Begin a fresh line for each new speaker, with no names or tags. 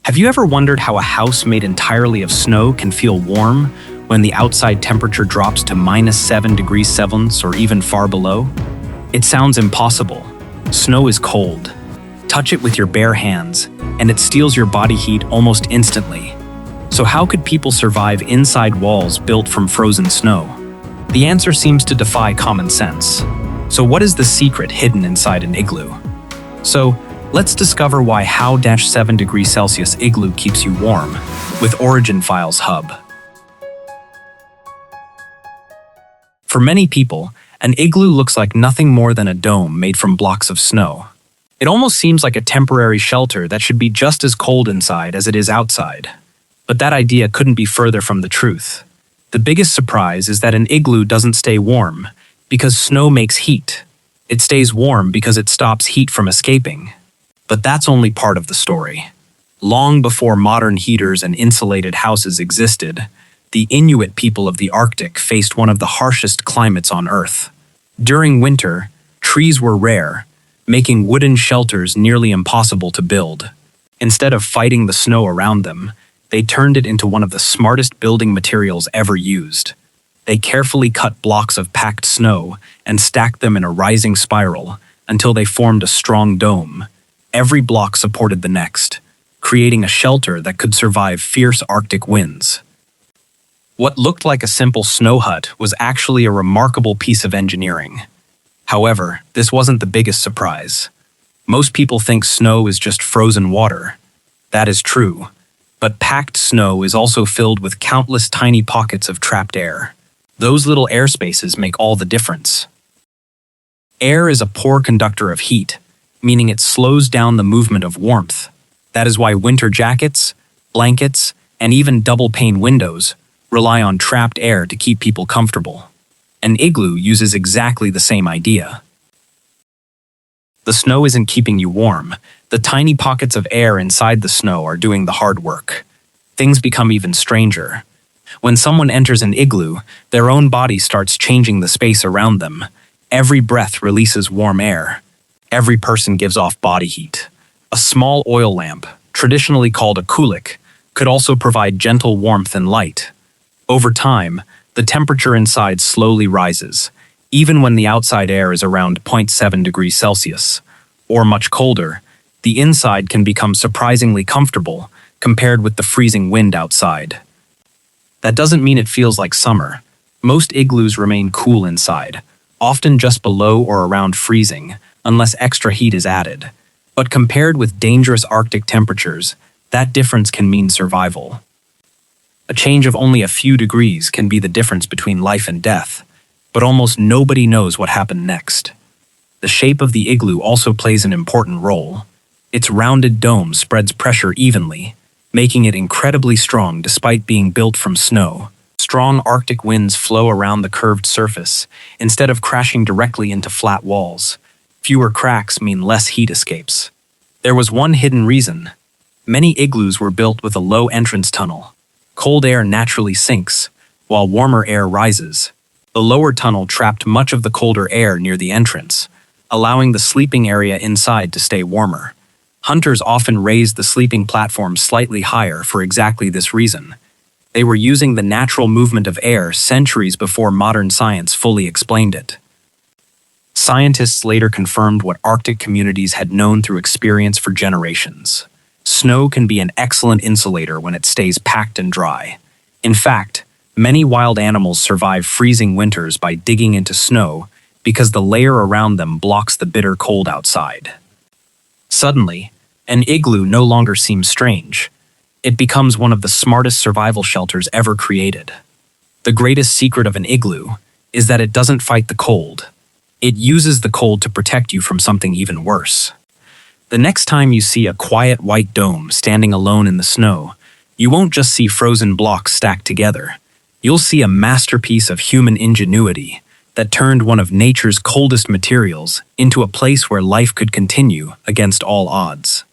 Have you ever wondered how a house made entirely of snow can feel warm when the outside temperature drops to -7 degrees Celsius or even far below? It sounds impossible. Snow is cold. Touch it with your bare hands, and it steals your body heat almost instantly. So how could people survive inside walls built from frozen snow? The answer seems to defy common sense. So what is the secret hidden inside an igloo? So, let's discover why how-7 degrees Celsius igloo keeps you warm with Origin Files Hub. For many people, an igloo looks like nothing more than a dome made from blocks of snow. It almost seems like a temporary shelter that should be just as cold inside as it is outside. But that idea couldn't be further from the truth. The biggest surprise is that an igloo doesn't stay warm because snow makes heat. It stays warm because it stops heat from escaping. But that's only part of the story. Long before modern heaters and insulated houses existed, the Inuit people of the Arctic faced one of the harshest climates on Earth. During winter, trees were rare, making wooden shelters nearly impossible to build. Instead of fighting the snow around them, they turned it into one of the smartest building materials ever used. They carefully cut blocks of packed snow and stacked them in a rising spiral until they formed a strong dome. Every block supported the next, creating a shelter that could survive fierce Arctic winds. What looked like a simple snow hut was actually a remarkable piece of engineering. However, this wasn't the biggest surprise. Most people think snow is just frozen water. That is true, but packed snow is also filled with countless tiny pockets of trapped air. Those little air spaces make all the difference. Air is a poor conductor of heat, meaning it slows down the movement of warmth. That is why winter jackets, blankets, and even double-pane windows rely on trapped air to keep people comfortable. An igloo uses exactly the same idea. The snow isn't keeping you warm. The tiny pockets of air inside the snow are doing the hard work. Things become even stranger. When someone enters an igloo, their own body starts changing the space around them. Every breath releases warm air. Every person gives off body heat. A small oil lamp, traditionally called a kulik, could also provide gentle warmth and light. Over time, the temperature inside slowly rises, even when the outside air is around 0.7 degrees Celsius. Or much colder, the inside can become surprisingly comfortable compared with the freezing wind outside. That doesn't mean it feels like summer. Most igloos remain cool inside, often just below or around freezing, unless extra heat is added. But compared with dangerous Arctic temperatures, that difference can mean survival. A change of only a few degrees can be the difference between life and death, but almost nobody knows what happened next. The shape of the igloo also plays an important role. Its rounded dome spreads pressure evenly, making it incredibly strong despite being built from snow. Strong Arctic winds flow around the curved surface, instead of crashing directly into flat walls. Fewer cracks mean less heat escapes. There was one hidden reason. Many igloos were built with a low entrance tunnel. Cold air naturally sinks, while warmer air rises. The lower tunnel trapped much of the colder air near the entrance, allowing the sleeping area inside to stay warmer. Hunters often raised the sleeping platform slightly higher for exactly this reason. They were using the natural movement of air centuries before modern science fully explained it. Scientists later confirmed what Arctic communities had known through experience for generations. Snow can be an excellent insulator when it stays packed and dry. In fact, many wild animals survive freezing winters by digging into snow because the layer around them blocks the bitter cold outside. Suddenly, an igloo no longer seems strange. It becomes one of the smartest survival shelters ever created. The greatest secret of an igloo is that it doesn't fight the cold. It uses the cold to protect you from something even worse. The next time you see a quiet white dome standing alone in the snow, you won't just see frozen blocks stacked together. You'll see a masterpiece of human ingenuity that turned one of nature's coldest materials into a place where life could continue against all odds.